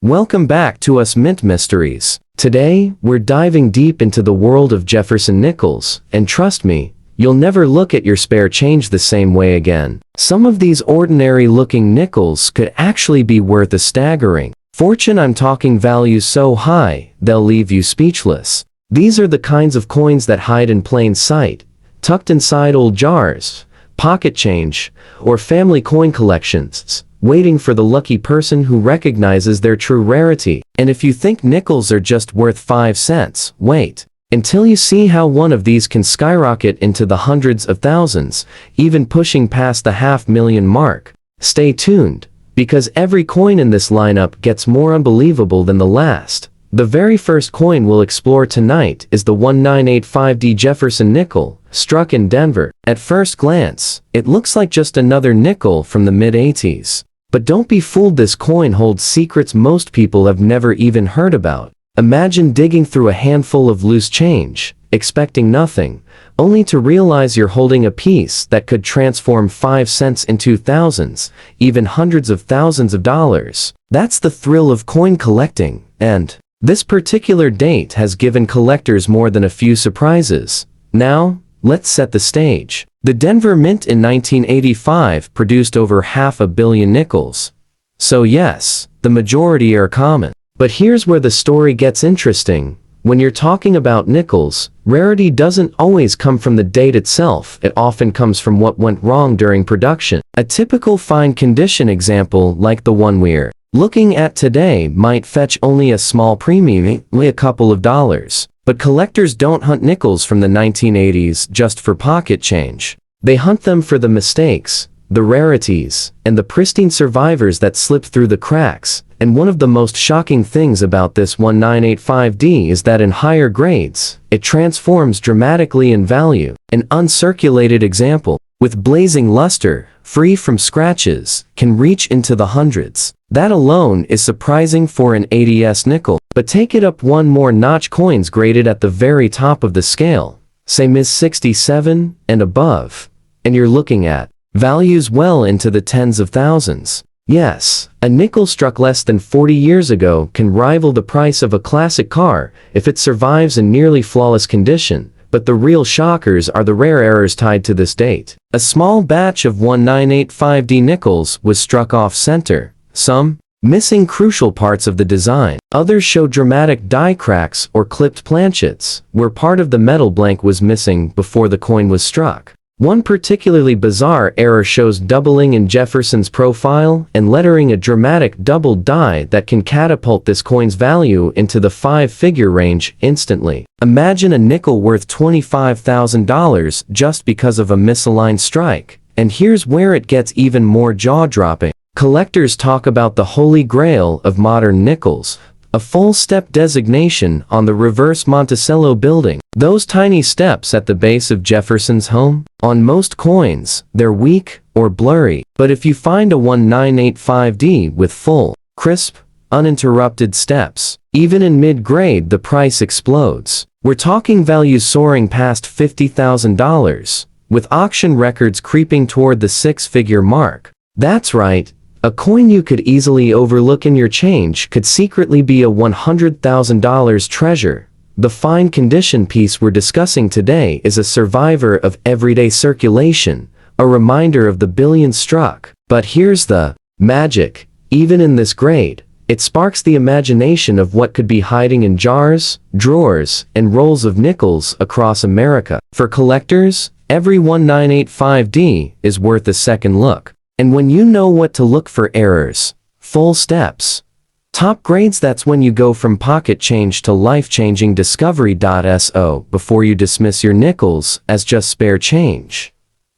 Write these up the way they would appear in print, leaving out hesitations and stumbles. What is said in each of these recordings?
Welcome back to Us Mint Mysteries. Today, we're diving deep into the world of Jefferson Nickels, and trust me, you'll never look at your spare change the same way again. Some of these ordinary-looking nickels could actually be worth a staggering fortune. I'm talking values so high, they'll leave you speechless. These are the kinds of coins that hide in plain sight, tucked inside old jars, pocket change, or family coin collections, waiting for the lucky person who recognizes their true rarity. And if you think nickels are just worth 5 cents, wait until you see how one of these can skyrocket into the hundreds of thousands, even pushing past the $500,000 mark. Stay tuned, because every coin in this lineup gets more unbelievable than the last. The very first coin we'll explore tonight is the 1985D Jefferson Nickel, struck in Denver. At first glance, it looks like just another nickel from the mid-80s. But don't be fooled, this coin holds secrets most people have never even heard about. Imagine digging through a handful of loose change, expecting nothing, only to realize you're holding a piece that could transform 5 cents into thousands, even hundreds of thousands of dollars. That's the thrill of coin collecting, and this particular date has given collectors more than a few surprises. Now, let's set the stage. The Denver Mint in 1985 produced over 500 million nickels. So yes, the majority are common. But here's where the story gets interesting. When you're talking about nickels, rarity doesn't always come from the date itself. It often comes from what went wrong during production. A typical fine condition example like the one we're looking at today might fetch only a small premium, a couple of dollars. But collectors don't hunt nickels from the 1980s just for pocket change. They hunt them for the mistakes, the rarities, and the pristine survivors that slip through the cracks. And one of the most shocking things about this 1985D is that in higher grades, it transforms dramatically in value. An uncirculated example, with blazing luster, free from scratches, can reach into the hundreds. That alone is surprising for an 80s nickel. But take it up one more notch, coins graded at the very top of the scale, say Ms. 67 and above, and you're looking at values well into the tens of thousands. Yes, a nickel struck less than 40 years ago can rival the price of a classic car if it survives in nearly flawless condition. But the real shockers are the rare errors tied to this date. A small batch of 1985D nickels was struck off-center, some missing crucial parts of the design. Others show dramatic die cracks or clipped planchets, where part of the metal blank was missing before the coin was struck. One particularly bizarre error shows doubling in Jefferson's profile and lettering, a dramatic doubled die that can catapult this coin's value into the 5-figure range instantly. Imagine a nickel worth $25,000 just because of a misaligned strike. And here's where it gets even more jaw-dropping. Collectors talk about the holy grail of modern nickels, a full step designation on the reverse Monticello building. Those tiny steps at the base of Jefferson's home? On most coins, they're weak or blurry. But if you find a 1985D with full, crisp, uninterrupted steps, even in mid-grade, the price explodes. We're talking values soaring past $50,000, with auction records creeping toward the 6-figure mark. That's right. A coin you could easily overlook in your change could secretly be a $100,000 treasure. The fine condition piece we're discussing today is a survivor of everyday circulation, a reminder of the billions struck. But here's the magic. Even in this grade, it sparks the imagination of what could be hiding in jars, drawers, and rolls of nickels across America. For collectors, every 1985D is worth a second look. And when you know what to look for: errors, full steps, top grades, that's when you go from pocket change to life-changing discovery. So before you dismiss your nickels as just spare change,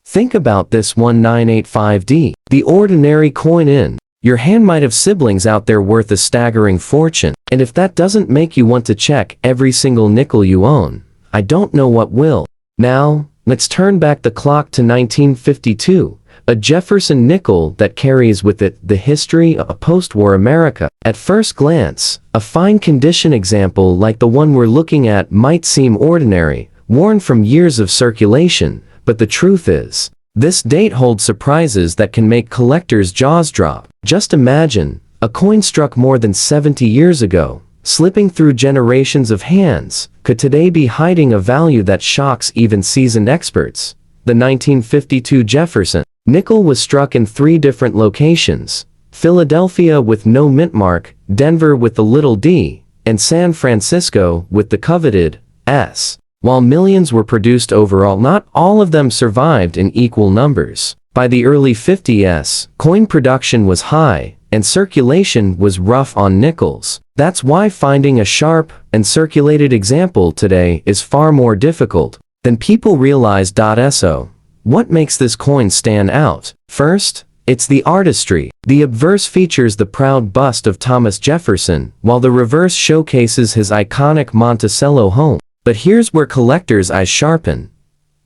think about this 1985D. The ordinary coin in your hand might have siblings out there worth a staggering fortune. And if that doesn't make you want to check every single nickel you own, I don't know what will. Now, let's turn back the clock to 1952. A Jefferson nickel that carries with it the history of post-war America. At first glance, a fine condition example like the one we're looking at might seem ordinary, worn from years of circulation, but the truth is, this date holds surprises that can make collectors' jaws drop. Just imagine, A coin struck more than 70 years ago, slipping through generations of hands, could today be hiding a value that shocks even seasoned experts. The 1952 Jefferson Nickel was struck in 3 different locations: Philadelphia with no mint mark, Denver with the little d, and San Francisco with the coveted S. While millions were produced overall, not all of them survived in equal numbers. By the early 50s, coin production was high, and circulation was rough on nickels. That's why finding a sharp and circulated example today is far more difficult than people realize. So, what makes this coin stand out? First, it's the artistry. The obverse features the proud bust of Thomas Jefferson, while the reverse showcases his iconic Monticello home. But here's where collectors' eyes sharpen.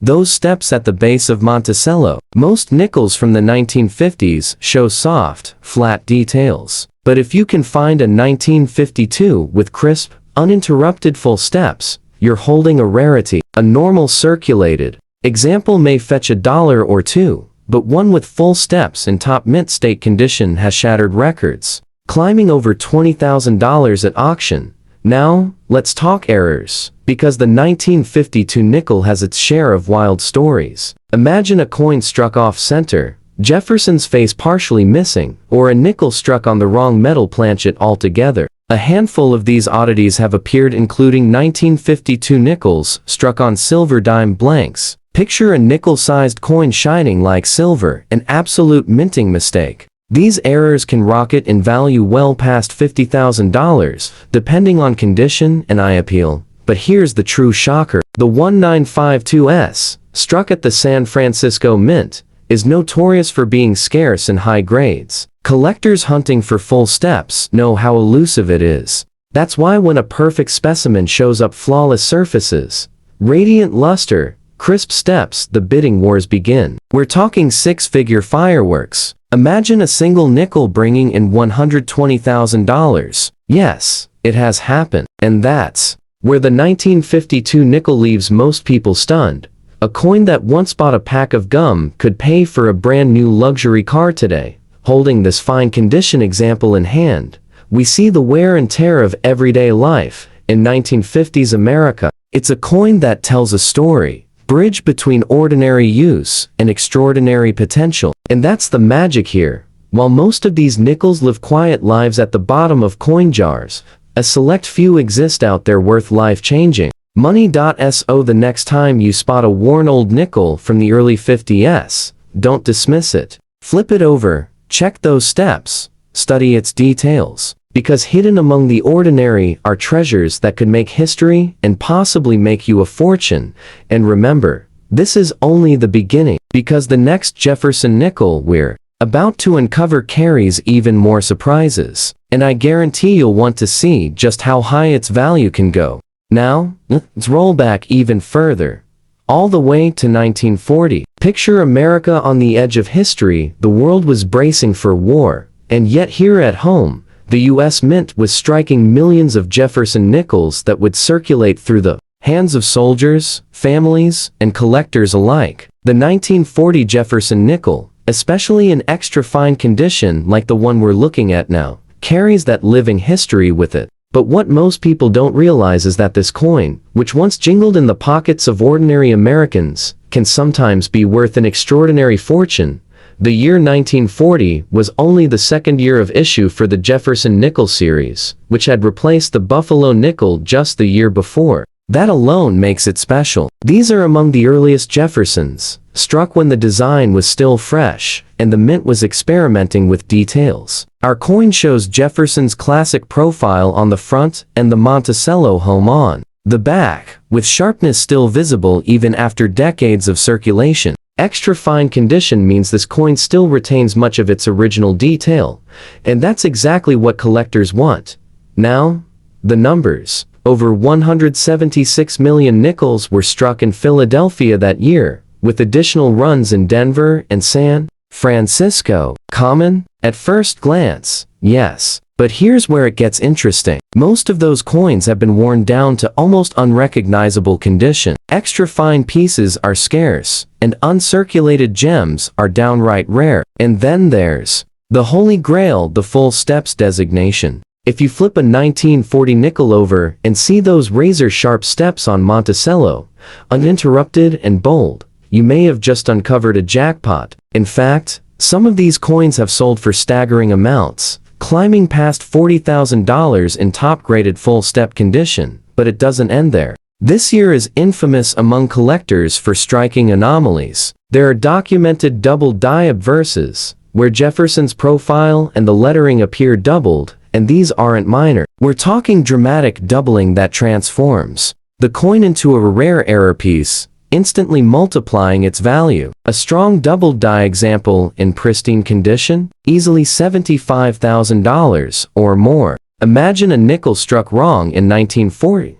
Those steps at the base of Monticello. Most nickels from the 1950s show soft, flat details. But if you can find a 1952 with crisp, uninterrupted full steps, you're holding a rarity. A normal circulated example may fetch $1 or $2, but one with full steps in top mint state condition has shattered records, climbing over $20,000 at auction. Now, let's talk errors, because the 1952 nickel has its share of wild stories. Imagine a coin struck off-center, Jefferson's face partially missing, or a nickel struck on the wrong metal planchet altogether. A handful of these oddities have appeared, including 1952 nickels struck on silver dime blanks. Picture a nickel-sized coin shining like silver, an absolute minting mistake. These errors can rocket in value well past $50,000, depending on condition and eye appeal. But here's the true shocker. The 1952S, struck at the San Francisco Mint, is notorious for being scarce in high grades. Collectors hunting for full steps know how elusive it is. That's why when a perfect specimen shows up, flawless surfaces, radiant luster, crisp steps, the bidding wars begin. We're talking 6-figure fireworks. Imagine a single nickel bringing in $120,000. Yes, it has happened. And that's where the 1952 nickel leaves most people stunned. A coin that once bought a pack of gum could pay for a brand new luxury car today. Holding this fine condition example in hand, we see the wear and tear of everyday life in 1950s America. It's a coin that tells a story, bridge between ordinary use and extraordinary potential. And that's the magic here. While most of these nickels live quiet lives at the bottom of coin jars, a select few exist out there worth life-changing money. So the next time you spot a worn old nickel from the early 50s, don't dismiss it. Flip it over, check those steps, study its details. Because hidden among the ordinary are treasures that could make history and possibly make you a fortune. And remember, this is only the beginning, because the next Jefferson nickel we're about to uncover carries even more surprises. And I guarantee you'll want to see just how high its value can go. Now, let's roll back even further, all the way to 1940. Picture America on the edge of history. The world was bracing for war, and yet here at home, the U.S. Mint was striking millions of Jefferson nickels that would circulate through the hands of soldiers, families, and collectors alike. The 1940 Jefferson nickel, especially in extra fine condition like the one we're looking at now, carries that living history with it. But what most people don't realize is that this coin, which once jingled in the pockets of ordinary Americans, can sometimes be worth an extraordinary fortune. The year 1940 was only the second year of issue for the Jefferson Nickel series, which had replaced the Buffalo nickel just the year before. That alone makes it special. These are among the earliest Jeffersons, struck when the design was still fresh, and the mint was experimenting with details. Our coin shows Jefferson's classic profile on the front and the Monticello home on the back, with sharpness still visible even after decades of circulation. Extra fine condition means this coin still retains much of its original detail, and that's exactly what collectors want. Now, the numbers. Over 176 million nickels were struck in Philadelphia that year, with additional runs in Denver and San Francisco. Common? At first glance, yes. But here's where it gets interesting. Most of those coins have been worn down to almost unrecognizable condition. Extra fine pieces are scarce, and uncirculated gems are downright rare. And then there's The Holy Grail, the full steps designation. If you flip a 1940 nickel over and see those razor-sharp steps on Monticello, uninterrupted and bold, you may have just uncovered a jackpot. In fact, some of these coins have sold for staggering amounts, climbing past $40,000 in top-graded full-step condition, but it doesn't end there. This year is infamous among collectors for striking anomalies. There are documented double die obverses, where Jefferson's profile and the lettering appear doubled, and these aren't minor. We're talking dramatic doubling that transforms the coin into a rare error piece, instantly multiplying its value. A strong double die example in pristine condition, easily $75,000 or more. Imagine a nickel struck wrong in 1940.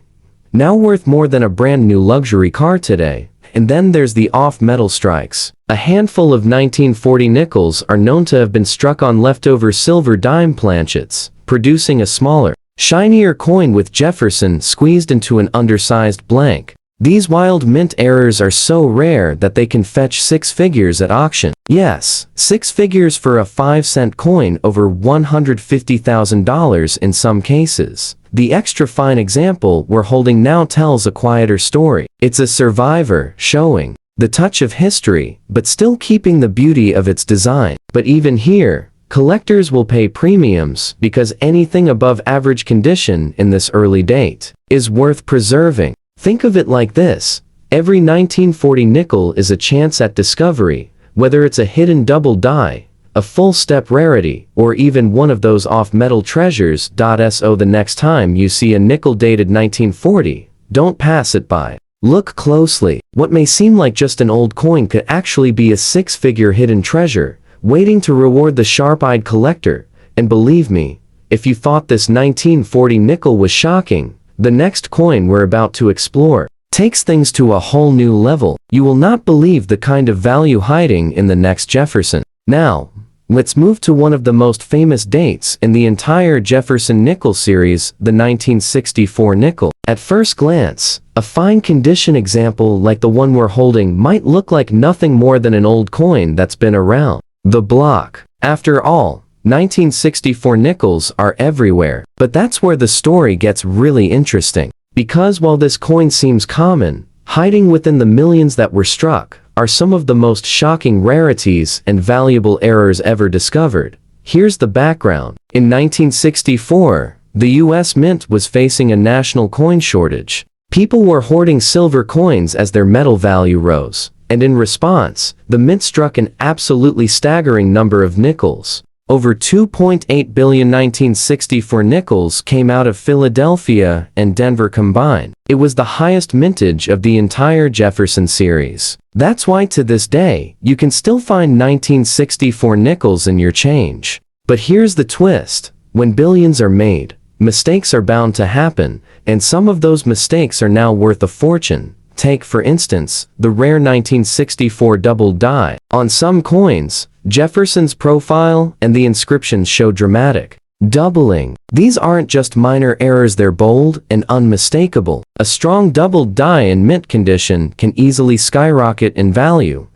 Now worth more than a brand new luxury car today. And then there's the off-metal strikes. A handful of 1940 nickels are known to have been struck on leftover silver dime planchets, producing a smaller, shinier coin with Jefferson squeezed into an undersized blank. These wild mint errors are so rare that they can fetch 6 figures at auction. Yes, 6 figures for a 5-cent coin, over $150,000 in some cases. The extra fine example we're holding now tells a quieter story. It's a survivor, showing the touch of history, but still keeping the beauty of its design. But even here, collectors will pay premiums because anything above average condition in this early date is worth preserving. Think of it like this: every 1940 nickel is a chance at discovery, whether it's a hidden double die, a full-step rarity, or even one of those off-metal treasures. So the next time you see a nickel dated 1940, don't pass it by. Look closely. What may seem like just an old coin could actually be a 6-figure hidden treasure, waiting to reward the sharp-eyed collector. And believe me, if you thought this 1940 nickel was shocking, the next coin we're about to explore takes things to a whole new level. You will not believe the kind of value hiding in the next Jefferson. Now, let's move to one of the most famous dates in the entire Jefferson Nickel series, the 1964 nickel. At first glance, a fine condition example like the one we're holding might look like nothing more than an old coin that's been around the block. After all, 1964 nickels are everywhere. But that's where the story gets really interesting. Because while this coin seems common, hiding within the millions that were struck are some of the most shocking rarities and valuable errors ever discovered. Here's the background. In 1964, the U.S. Mint was facing a national coin shortage. People were hoarding silver coins as their metal value rose. And in response, the Mint struck an absolutely staggering number of nickels. Over 2.8 billion 1964 nickels came out of Philadelphia and Denver combined. It was the highest mintage of the entire Jefferson series. That's why to this day, you can still find 1964 nickels in your change. But here's the twist. When billions are made, mistakes are bound to happen, and some of those mistakes are now worth a fortune. Take, for instance, the rare 1964 double die. On some coins, Jefferson's profile and the inscriptions show dramatic doubling. These aren't just minor errors, they're bold and unmistakable. A strong double die in mint condition can easily skyrocket in value,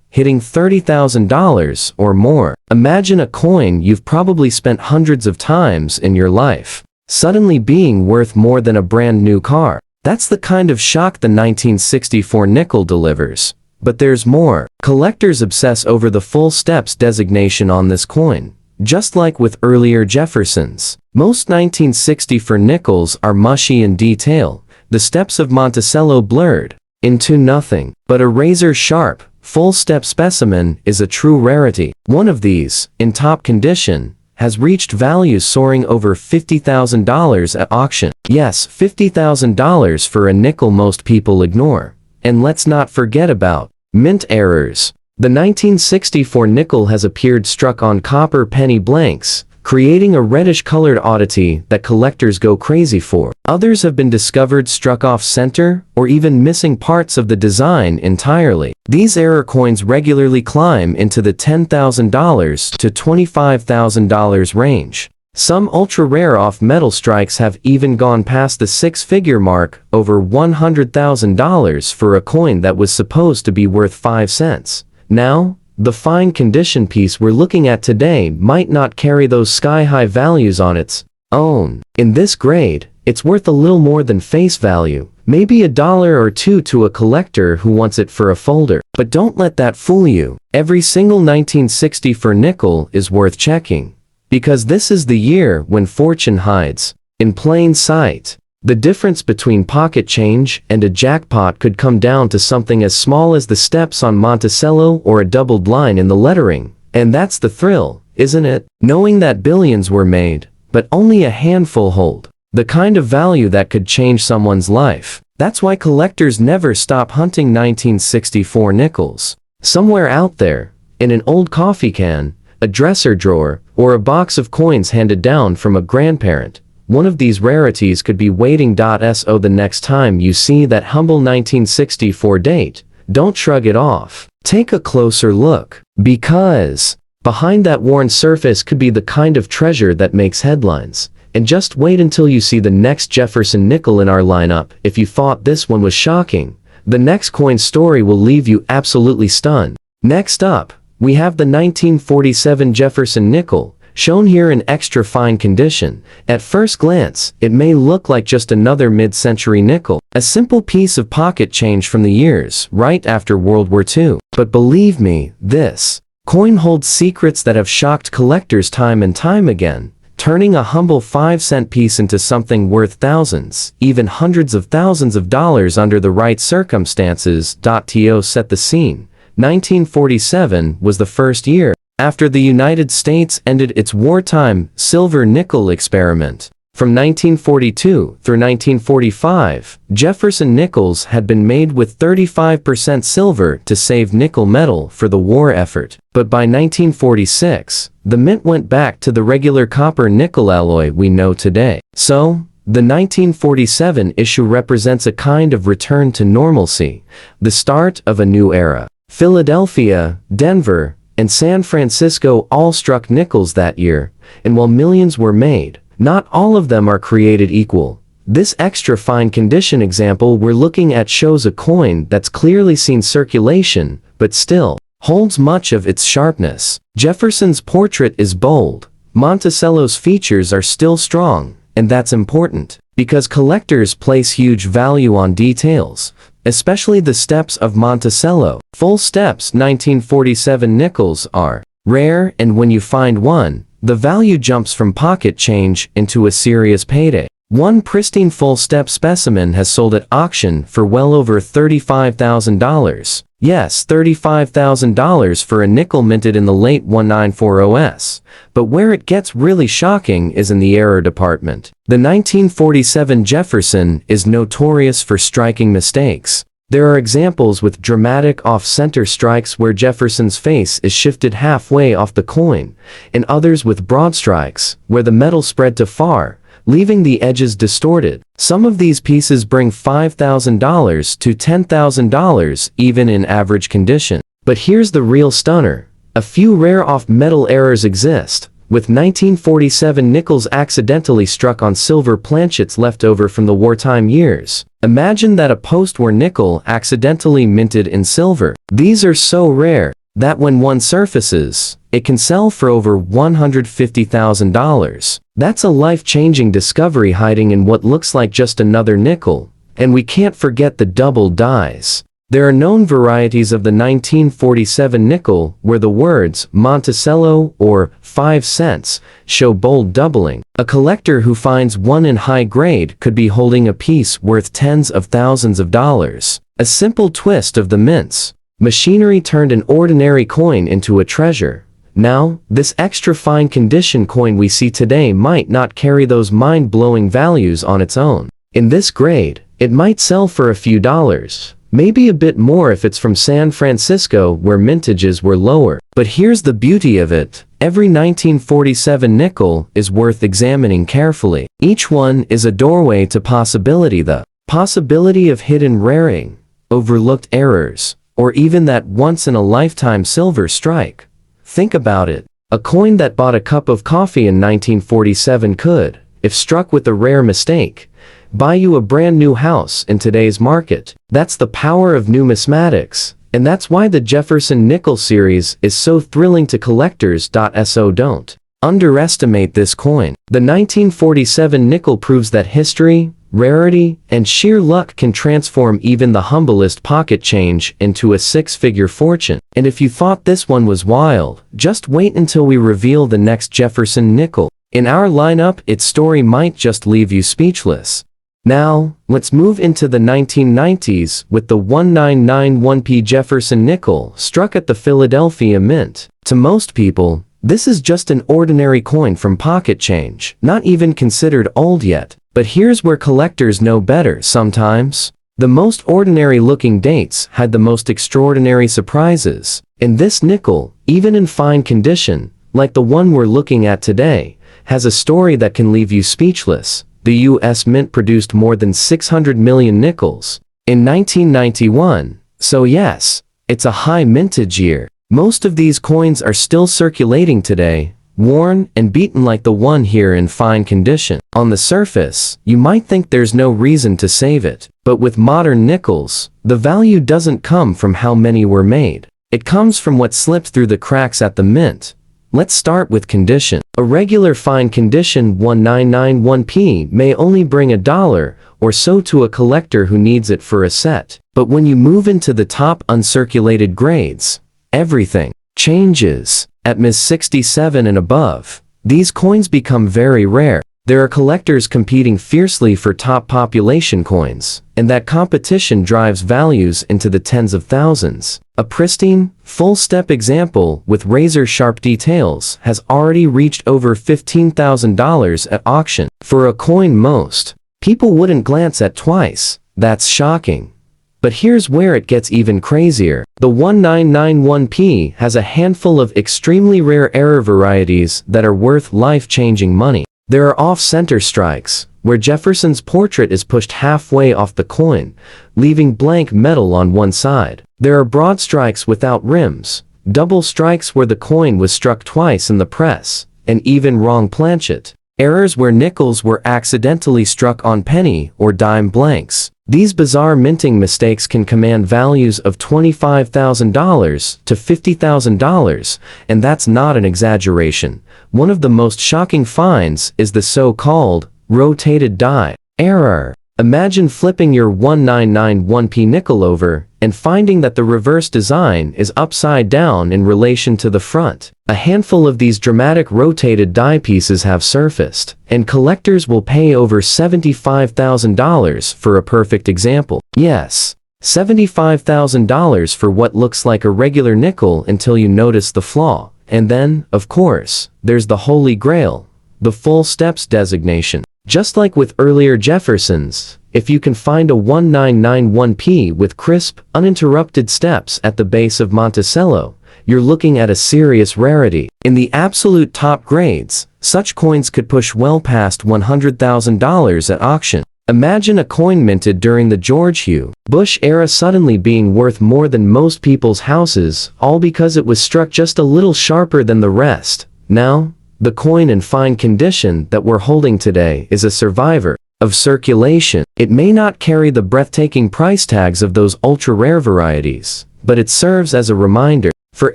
hitting $30,000 or more. Imagine a coin you've probably spent hundreds of times in your life suddenly being worth more than a brand new car. That's the kind of shock the 1964 nickel delivers. But there's more. Collectors obsess over the full steps designation on this coin. Just like with earlier Jeffersons, most 1964 nickels are mushy in detail, the steps of Monticello blurred into nothing. But a razor-sharp, full-step specimen is a true rarity. One of these, in top condition, has reached values soaring over $50,000 at auction. Yes, $50,000 for a nickel most people ignore. And let's not forget about mint errors. The 1964 nickel has appeared struck on copper penny blanks, creating a reddish-colored oddity that collectors go crazy for. Others have been discovered struck off center or even missing parts of the design entirely. These error coins regularly climb into the $10,000 to $25,000 range. Some ultra-rare off-metal strikes have even gone past the 6-figure mark, over $100,000 for a coin that was supposed to be worth 5 cents. Now, the fine condition piece we're looking at today might not carry those sky-high values on its own. In this grade, it's worth a little more than face value, maybe $1 or $2 to a collector who wants it for a folder. But don't let that fool you. Every single 1964 nickel is worth checking, because this is the year when fortune hides in plain sight. The difference between pocket change and a jackpot could come down to something as small as the steps on Monticello or a doubled line in the lettering. And that's the thrill, isn't it? Knowing that billions were made, but only a handful hold the kind of value that could change someone's life. That's why collectors never stop hunting 1964 nickels. Somewhere out there, in an old coffee can, a dresser drawer, or a box of coins handed down from a grandparent, one of these rarities could be waiting. So the next time you see that humble 1964 date, don't shrug it off. Take a closer look, because behind that worn surface could be the kind of treasure that makes headlines. And just wait until you see the next Jefferson nickel in our lineup. If you thought this one was shocking, the next coin story will leave you absolutely stunned. Next up, we have the 1947 Jefferson nickel, shown here in extra fine condition. At first glance, it may look like just another mid-century nickel, a simple piece of pocket change from the years right after World War II. But believe me, this coin holds secrets that have shocked collectors time and time again, turning a humble 5-cent piece into something worth thousands, even hundreds of thousands of dollars under the right circumstances. To set the scene, 1947 was the first year after the United States ended its wartime silver nickel experiment. From 1942 through 1945, Jefferson Nickels had been made with 35% silver to save nickel metal for the war effort. But by 1946, the mint went back to the regular copper-nickel alloy we know today. So, the 1947 issue represents a kind of return to normalcy, the start of a new era. Philadelphia, Denver, and San Francisco all struck nickels that year, and while millions were made, not all of them are created equal. This extra fine condition example we're looking at shows a coin that's clearly seen circulation, but still holds much of its sharpness. Jefferson's portrait is bold. Monticello's features are still strong, and that's important, because collectors place huge value on details, especially the steps of Monticello. Full steps 1947 nickels are rare, and when you find one, the value jumps from pocket change into a serious payday. One pristine full-step specimen has sold at auction for well over $35,000. Yes, $35,000 for a nickel minted in the late 1940s. But where it gets really shocking is in the error department. The 1947 Jefferson is notorious for striking mistakes. There are examples with dramatic off-center strikes where Jefferson's face is shifted halfway off the coin, and others with broad strikes, where the metal spread too far, leaving the edges distorted. Some of these pieces bring $5,000 to $10,000 even in average condition. But here's the real stunner. A few rare off-metal errors exist, with 1947 nickels accidentally struck on silver planchets left over from the wartime years. Imagine that a post-war nickel accidentally minted in silver. These are so rare that when one surfaces, it can sell for over $150,000. That's a life-changing discovery hiding in what looks like just another nickel. And we can't forget the double dies. There are known varieties of the 1947 nickel where the words Monticello or 5 cents show bold doubling. A collector who finds one in high grade could be holding a piece worth tens of thousands of dollars. A simple twist of the mint's machinery turned an ordinary coin into a treasure. Now, this extra fine condition coin we see today might not carry those mind-blowing values on its own. In this grade, it might sell for a few dollars. Maybe a bit more if it's from San Francisco where mintages were lower. But here's the beauty of it. Every 1947 nickel is worth examining carefully. Each one is a doorway to possibility, the possibility of hidden raring, overlooked errors, or even that once-in-a-lifetime silver strike. Think about it. A coin that bought a cup of coffee in 1947 could, if struck with a rare mistake, buy you a brand new house in today's market. That's the power of numismatics. And that's why the Jefferson Nickel series is so thrilling to collectors. So don't underestimate this coin. The 1947 nickel proves that history, rarity, and sheer luck can transform even the humblest pocket change into a six-figure fortune. And if you thought this one was wild, just wait until we reveal the next Jefferson Nickel in our lineup. Its story might just leave you speechless. Now, let's move into the 1990s with the 1991p Jefferson Nickel struck at the Philadelphia Mint. To most people, this is just an ordinary coin from pocket change, not even considered old yet. But here's where collectors know better sometimes. The most ordinary looking dates had the most extraordinary surprises. And this nickel, even in fine condition, like the one we're looking at today, has a story that can leave you speechless. The U.S. Mint produced more than 600 million nickels in 1991, so yes, it's a high mintage year. Most of these coins are still circulating today, worn and beaten like the one here in fine condition. On the surface, you might think there's no reason to save it, but with modern nickels, the value doesn't come from how many were made. It comes from what slipped through the cracks at the mint. Let's start with condition. A regular fine condition 1991p may only bring $1 or so to a collector who needs it for a set. But when you move into the top uncirculated grades, everything changes. At Ms. 67 and above, these coins become very rare. There are collectors competing fiercely for top population coins, and that competition drives values into the tens of thousands. A pristine, full-step example with razor-sharp details has already reached over $15,000 at auction. For a coin most people wouldn't glance at twice. That's shocking. But here's where it gets even crazier. The 1991p has a handful of extremely rare error varieties that are worth life-changing money. There are off-center strikes, where Jefferson's portrait is pushed halfway off the coin, leaving blank metal on one side. There are broad strikes without rims, double strikes where the coin was struck twice in the press, and even wrong planchet. Errors where nickels were accidentally struck on penny or dime blanks. These bizarre minting mistakes can command values of $25,000 to $50,000, and that's not an exaggeration. One of the most shocking finds is the so-called rotated die error. Imagine flipping your 1991p nickel over and finding that the reverse design is upside down in relation to the front. A handful of these dramatic rotated die pieces have surfaced, and collectors will pay over $75,000 for a perfect example. Yes, $75,000 for what looks like a regular nickel until you notice the flaw. And then, of course, there's the Holy Grail, the full steps designation. Just like with earlier Jeffersons, if you can find a 1991p with crisp, uninterrupted steps at the base of Monticello, you're looking at a serious rarity. In the absolute top grades, such coins could push well past $100,000 at auction. Imagine a coin minted during the George W. Bush era suddenly being worth more than most people's houses, all because it was struck just a little sharper than the rest. Now, the coin in fine condition that we're holding today is a survivor of circulation. It may not carry the breathtaking price tags of those ultra-rare varieties, but it serves as a reminder. For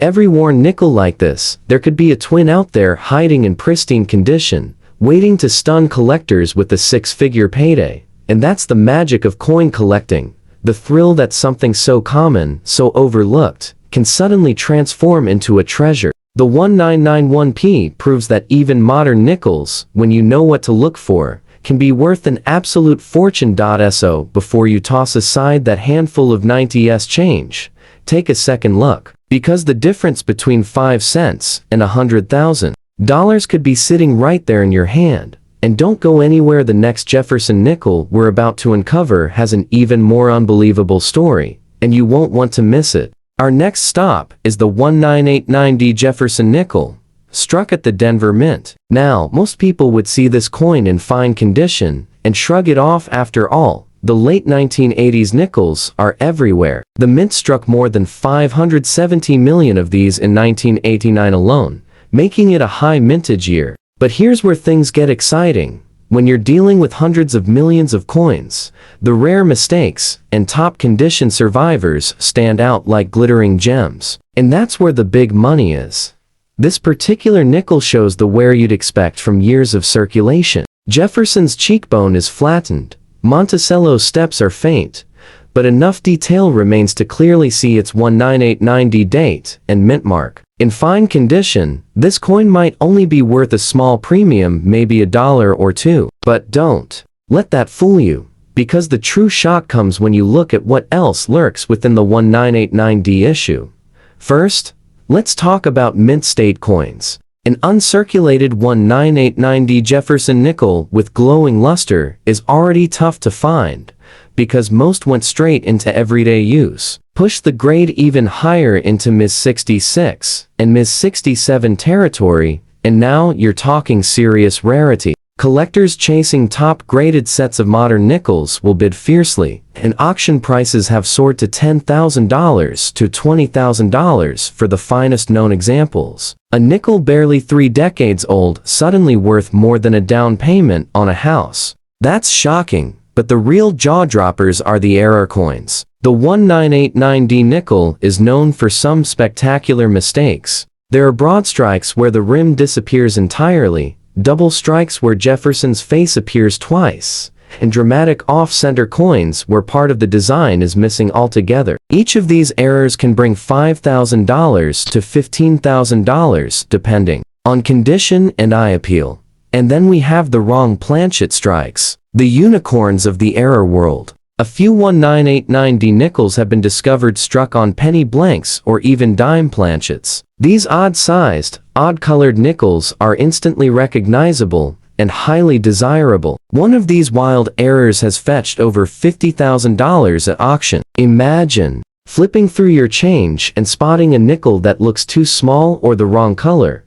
every worn nickel like this, there could be a twin out there hiding in pristine condition, waiting to stun collectors with a six-figure payday. And that's the magic of coin collecting, the thrill that something so common, so overlooked, can suddenly transform into a treasure. The 1991p proves that even modern nickels, when you know what to look for, can be worth an absolute fortune. So before you toss aside that handful of 90s change, take a second look, because the difference between 5 cents and $100,000 could be sitting right there in your hand. And don't go anywhere. The next Jefferson Nickel we're about to uncover has an even more unbelievable story, and you won't want to miss it. Our next stop is the 1989D Jefferson Nickel, struck at the Denver Mint. Now, most people would see this coin in fine condition and shrug it off. After all, the late 1980s nickels are everywhere. The Mint struck more than 570 million of these in 1989 alone, making it a high mintage year. But here's where things get exciting. when you're dealing with hundreds of millions of coins, the rare mistakes and top condition survivors stand out like glittering gems. And that's where the big money is. This particular nickel shows the wear you'd expect from years of circulation. Jefferson's cheekbone is flattened, Monticello's steps are faint, but enough detail remains to clearly see its 1989D date and mint mark. In fine condition, this coin might only be worth a small premium, maybe $1 or $2. But don't let that fool you, because the true shock comes when you look at what else lurks within the 1989D issue. First, let's talk about mint state coins. An uncirculated 1989D Jefferson nickel with glowing luster is already tough to find, because most went straight into everyday use. Push the grade even higher into Ms. 66 and Ms. 67 territory, and now you're talking serious rarity. Collectors chasing top-graded sets of modern nickels will bid fiercely, and auction prices have soared to $10,000 to $20,000 for the finest known examples. A nickel barely 3 decades old suddenly worth more than a down payment on a house. That's shocking, but the real jaw-droppers are the error coins. The 1989D nickel is known for some spectacular mistakes. There are broad strikes where the rim disappears entirely, double strikes where Jefferson's face appears twice, and dramatic off-center coins where part of the design is missing altogether. Each of these errors can bring $5,000 to $15,000 depending on condition and eye appeal. And then we have the wrong planchet strikes, the unicorns of the error world. A few 1989D nickels have been discovered struck on penny blanks or even dime planchets. These odd-sized, odd-colored nickels are instantly recognizable and highly desirable. One of these wild errors has fetched over $50,000 at auction. Imagine flipping through your change and spotting a nickel that looks too small or the wrong color,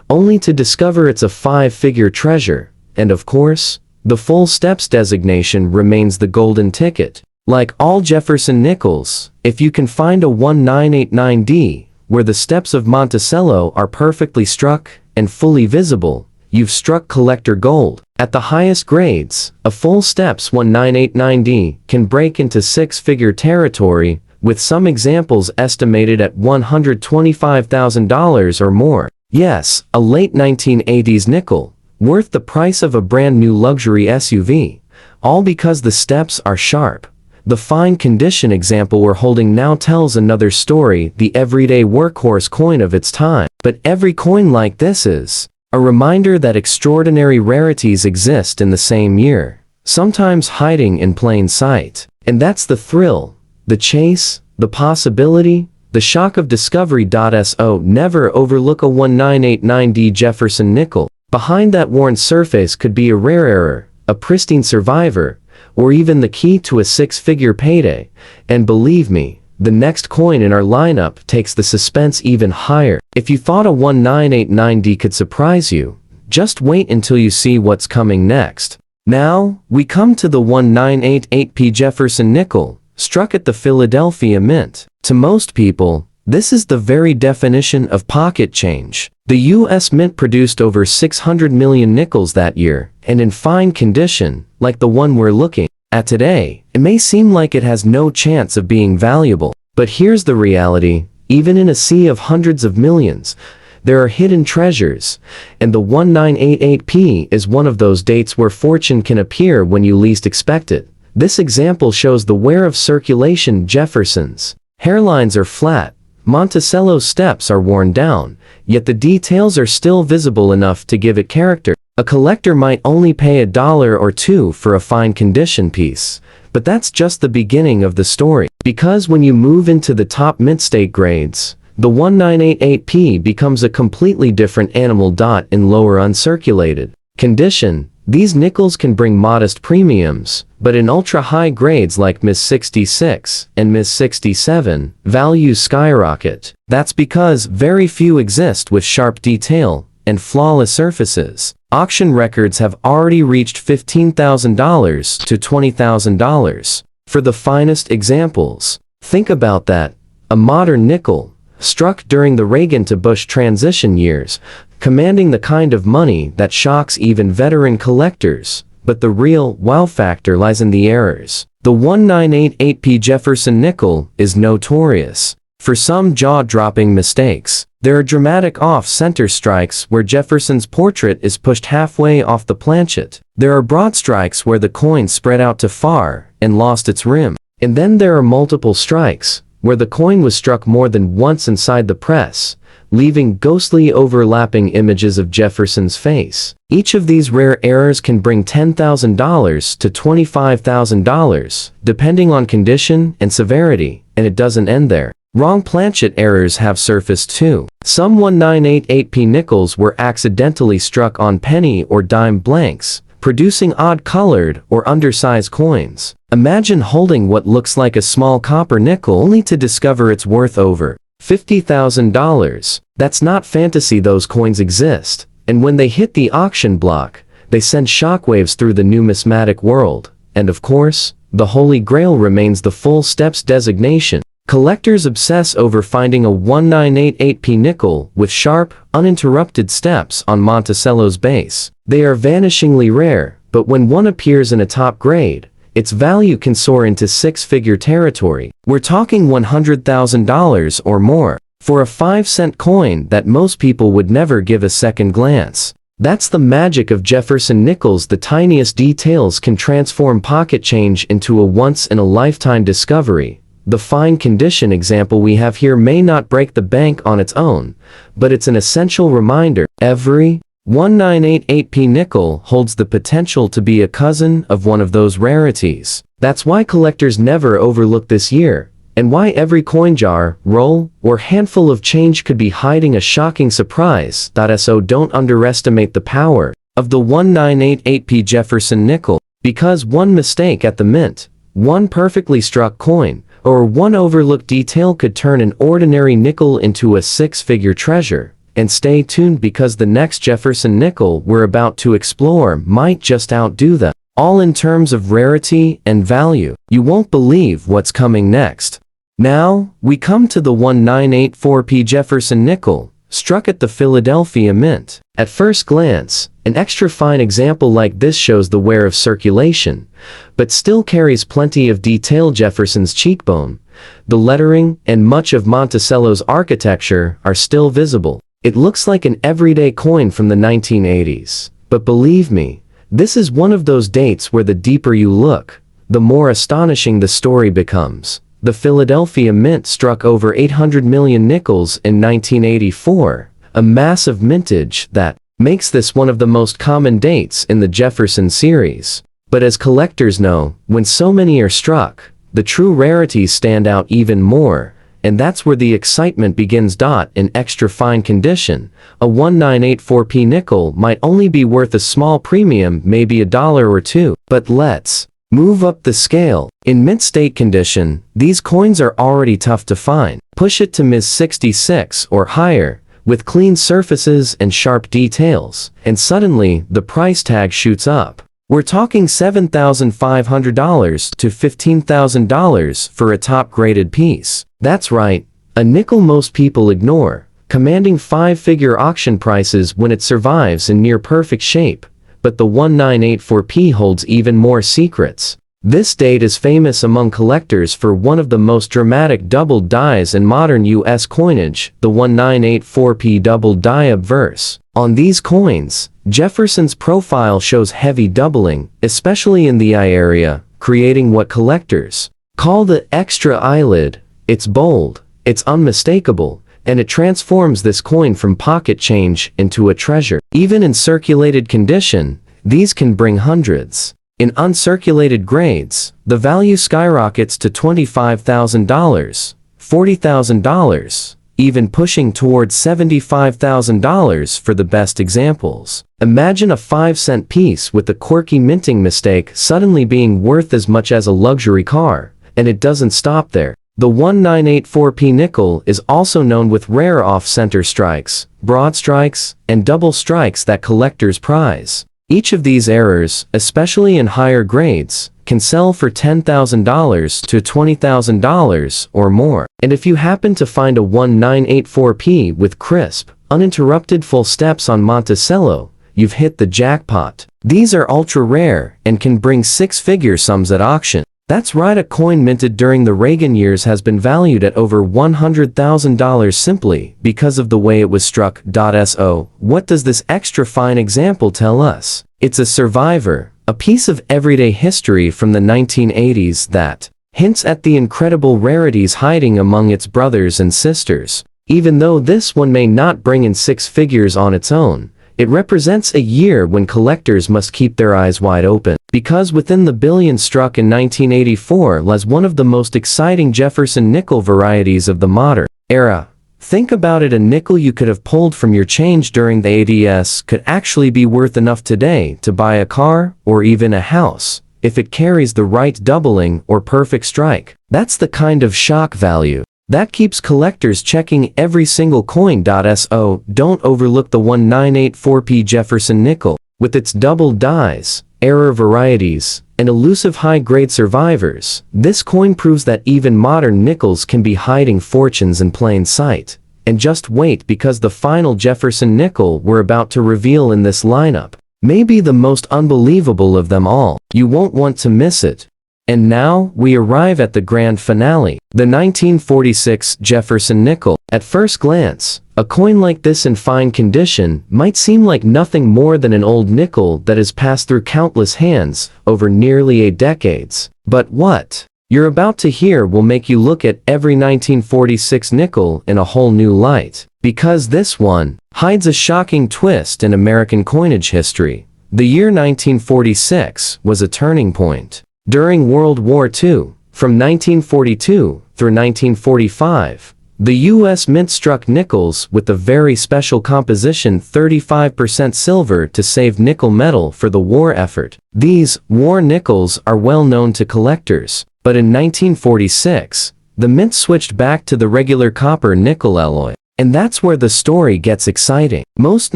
only to discover it's a 5-figure treasure. And of course, the full steps designation remains the golden ticket. Like all Jefferson nickels, if you can find a 1989D where the steps of Monticello are perfectly struck and fully visible, you've struck collector gold. At the highest grades, a full steps 1989D can break into 6-figure territory, with some examples estimated at $125,000 or more. Yes, a late 1980s nickel, worth the price of a brand new luxury SUV, all because the steps are sharp. The fine condition example we're holding now tells another story, the everyday workhorse coin of its time. But every coin like this is a reminder that extraordinary rarities exist in the same year, sometimes hiding in plain sight. And that's the thrill, the chase, the possibility, the shock of discovery. So never overlook a 1989D Jefferson nickel. Behind that worn surface could be a rare error, a pristine survivor, or even the key to a 6-figure payday. And believe me, the next coin in our lineup takes the suspense even higher. If you thought a 1989D could surprise you, just wait until you see what's coming next. Now, we come to the 1988P Jefferson nickel, struck at the Philadelphia Mint. To most people, this is the very definition of pocket change. The U.S. Mint produced over 600 million nickels that year, and in fine condition, like the one we're looking at today, it may seem like it has no chance of being valuable. But here's the reality: even in a sea of hundreds of millions, there are hidden treasures, and the 1988P is one of those dates where fortune can appear when you least expect it. This example shows the wear of circulation. Jefferson's hairlines are flat, Monticello's steps are worn down, yet the details are still visible enough to give it character. A collector might only pay $1 or $2 for a fine condition piece, but that's just the beginning of the story. Because when you move into the top mint state grades, the 1988P becomes a completely different animal. In lower uncirculated condition, these nickels can bring modest premiums, but in ultra-high grades like Ms. 66 and Ms. 67, values skyrocket. That's because very few exist with sharp detail and flawless surfaces. Auction records have already reached $15,000 to $20,000 for the finest examples. Think about that. A modern nickel, struck during the Reagan to Bush transition years, commanding the kind of money that shocks even veteran collectors. but the real wow factor lies in the errors. The 1988p Jefferson Nickel is notorious for some jaw-dropping mistakes. There are dramatic off-center strikes where Jefferson's portrait is pushed halfway off the planchet. There are broad strikes where the coin spread out too far and lost its rim. And then there are multiple strikes where the coin was struck more than once inside the press, leaving ghostly overlapping images of Jefferson's face. Each of these rare errors can bring $10,000 to $25,000, depending on condition and severity, and it doesn't end there. Wrong planchet errors have surfaced too. Some 1988p nickels were accidentally struck on penny or dime blanks, producing odd-colored or undersized coins. Imagine holding what looks like a small copper nickel only to discover it's worth over $50,000. That's not fantasy, those coins exist, and when they hit the auction block, they send shockwaves through the numismatic world. And of course, the Holy Grail remains the full steps designation. Collectors obsess over finding a 1988p nickel with sharp, uninterrupted steps on Monticello's base. They are vanishingly rare, but when one appears in a top grade, its value can soar into six-figure territory. We're talking $100,000 or more for a 5-cent coin that most people would never give a second glance. That's the magic of Jefferson Nickels. The tiniest details can transform pocket change into a once-in-a-lifetime discovery. The fine condition example we have here may not break the bank on its own, but it's an essential reminder. Every 1988p nickel holds the potential to be a cousin of one of those rarities. That's why collectors never overlook this year, and why every coin jar, roll, or handful of change could be hiding a shocking surprise. So don't underestimate the power of the 1988p Jefferson nickel, because one mistake at the mint, one perfectly struck coin, or one overlooked detail could turn an ordinary nickel into a six-figure treasure. And stay tuned, because the next Jefferson nickel we're about to explore might just outdo them, all in terms of rarity and value. You won't believe what's coming next. Now, we come to the 1984p Jefferson Nickel, struck at the Philadelphia Mint. At first glance, an extra fine example like this shows the wear of circulation, but still carries plenty of detail. Jefferson's cheekbone, the lettering, and much of Monticello's architecture are still visible. It looks like an everyday coin from the 1980s. But believe me, this is one of those dates where the deeper you look, the more astonishing the story becomes. The Philadelphia Mint struck over 800 million nickels in 1984, a massive mintage that makes this one of the most common dates in the Jefferson series. But as collectors know, when so many are struck, the true rarities stand out even more, and that's where the excitement begins. In extra fine condition, a 1984p nickel might only be worth a small premium, maybe $1 or $2. But let's move up the scale. In mint state condition, these coins are already tough to find. Push it to Ms. 66 or higher, with clean surfaces and sharp details, and suddenly the price tag shoots up. We're talking $7,500 to $15,000 for a top-graded piece. That's right, a nickel most people ignore, commanding 5-figure auction prices when it survives in near-perfect shape. But the 1984p holds even more secrets. This date is famous among collectors for one of the most dramatic doubled dies in modern U.S. coinage, the 1984p doubled die obverse. On these coins, Jefferson's profile shows heavy doubling, especially in the eye area, creating what collectors call the extra eyelid. It's bold, it's unmistakable, and it transforms this coin from pocket change into a treasure. Even in circulated condition, these can bring hundreds. In uncirculated grades, the value skyrockets to $25,000, $40,000, even pushing towards $75,000 for the best examples. Imagine a 5-cent piece with a quirky minting mistake suddenly being worth as much as a luxury car, and it doesn't stop there. The 1984p nickel is also known with rare off-center strikes, broad strikes, and double strikes that collectors prize. Each of these errors, especially in higher grades, can sell for $10,000 to $20,000 or more. And if you happen to find a 1984p with crisp, uninterrupted full steps on Monticello, you've hit the jackpot. These are ultra rare and can bring six-figure sums at auction. That's right, a coin minted during the Reagan years has been valued at over $100,000 simply because of the way it was struck. So, what does this extra fine example tell us? It's a survivor, a piece of everyday history from the 1980s that hints at the incredible rarities hiding among its brothers and sisters. Even though this one may not bring in six figures on its own, it represents a year when collectors must keep their eyes wide open. Because within the billion struck in 1984 lies one of the most exciting Jefferson nickel varieties of the modern era. Think about it, a nickel you could have pulled from your change during the 80s could actually be worth enough today to buy a car or even a house, if it carries the right doubling or perfect strike. That's the kind of shock value that keeps collectors checking every single coin. So, don't overlook the 1984p Jefferson nickel. With its double dies, error varieties, and elusive high-grade survivors, this coin proves that even modern nickels can be hiding fortunes in plain sight. And just wait, because the final Jefferson nickel we're about to reveal in this lineup may be the most unbelievable of them all. You won't want to miss it. And now, we arrive at the grand finale, the 1946 Jefferson Nickel. At first glance, a coin like this in fine condition might seem like nothing more than an old nickel that has passed through countless hands over nearly 8 decades. But what you're about to hear will make you look at every 1946 nickel in a whole new light. Because this one hides a shocking twist in American coinage history. The year 1946 was a turning point. During World War II, from 1942 through 1945, the U.S. Mint struck nickels with a very special composition, 35% silver, to save nickel metal for the war effort. These war nickels are well known to collectors, but in 1946, the Mint switched back to the regular copper-nickel alloy. And that's where the story gets exciting. Most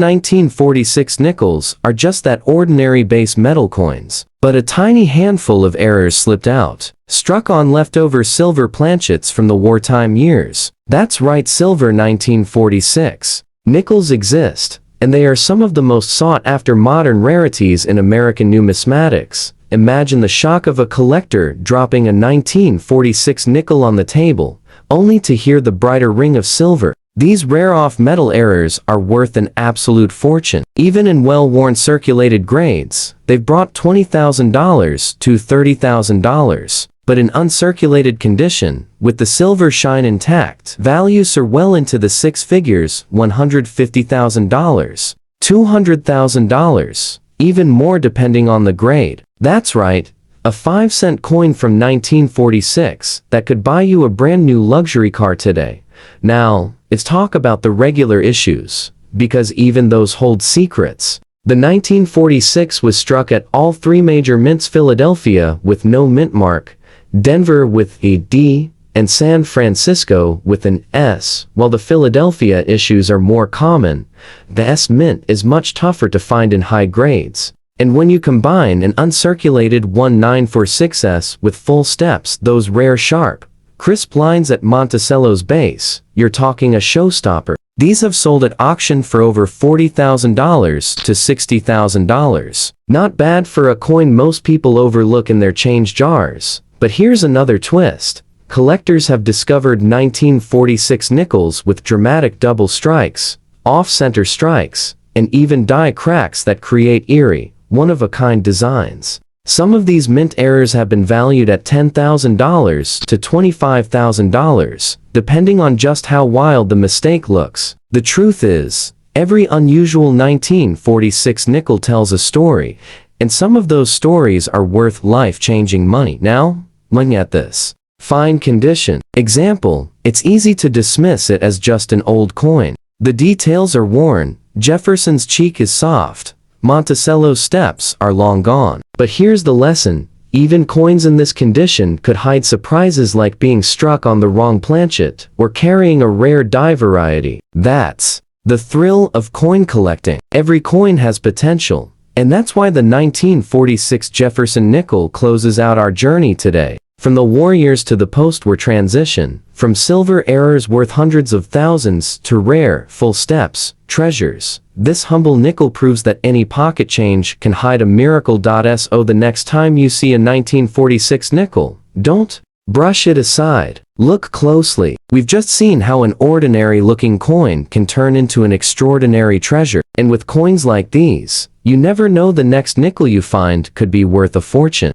1946 nickels are just that ordinary base metal coins, but a tiny handful of errors slipped out, struck on leftover silver planchets from the wartime years. That's right, silver 1946 nickels exist, and they are some of the most sought-after modern rarities in American numismatics. Imagine the shock of a collector dropping a 1946 nickel on the table, only to hear the brighter ring of silver. These rare off-metal errors are worth an absolute fortune. Even in well-worn circulated grades, they've brought $20,000 to $30,000. But in uncirculated condition, with the silver shine intact, values are well into the six figures, $150,000, $200,000, even more depending on the grade. That's right, a 5-cent coin from 1946 that could buy you a brand new luxury car today. Now, let's talk about the regular issues, because even those hold secrets. The 1946 was struck at all three major mints: Philadelphia with no mint mark, Denver with a D, and San Francisco with an S. While the Philadelphia issues are more common, the S mint is much tougher to find in high grades. And when you combine an uncirculated 1946S with full steps, those rare sharp, crisp lines at Monticello's base, you're talking a showstopper. These have sold at auction for over $40,000 to $60,000. Not bad for a coin most people overlook in their change jars. But here's another twist. Collectors have discovered 1946 nickels with dramatic double strikes, off-center strikes, and even die cracks that create eerie, one-of-a-kind designs. Some of these mint errors have been valued at $10,000 to $25,000, depending on just how wild the mistake looks. The truth is, every unusual 1946 nickel tells a story, and some of those stories are worth life-changing money. Now, look at this. Fine condition. Example, it's easy to dismiss it as just an old coin. The details are worn, Jefferson's cheek is soft, Monticello's steps are long gone. But here's the lesson. Even coins in this condition could hide surprises like being struck on the wrong planchet or carrying a rare die variety. That's the thrill of coin collecting. Every coin has potential, and that's why the 1946 Jefferson Nickel closes out our journey today. From the war years to the post-war transition, from silver eras worth hundreds of thousands to rare, full steps, treasures, this humble nickel proves that any pocket change can hide a miracle. So the next time you see a 1946 nickel, don't brush it aside. Look closely. We've just seen how an ordinary-looking coin can turn into an extraordinary treasure. And with coins like these, you never know, the next nickel you find could be worth a fortune.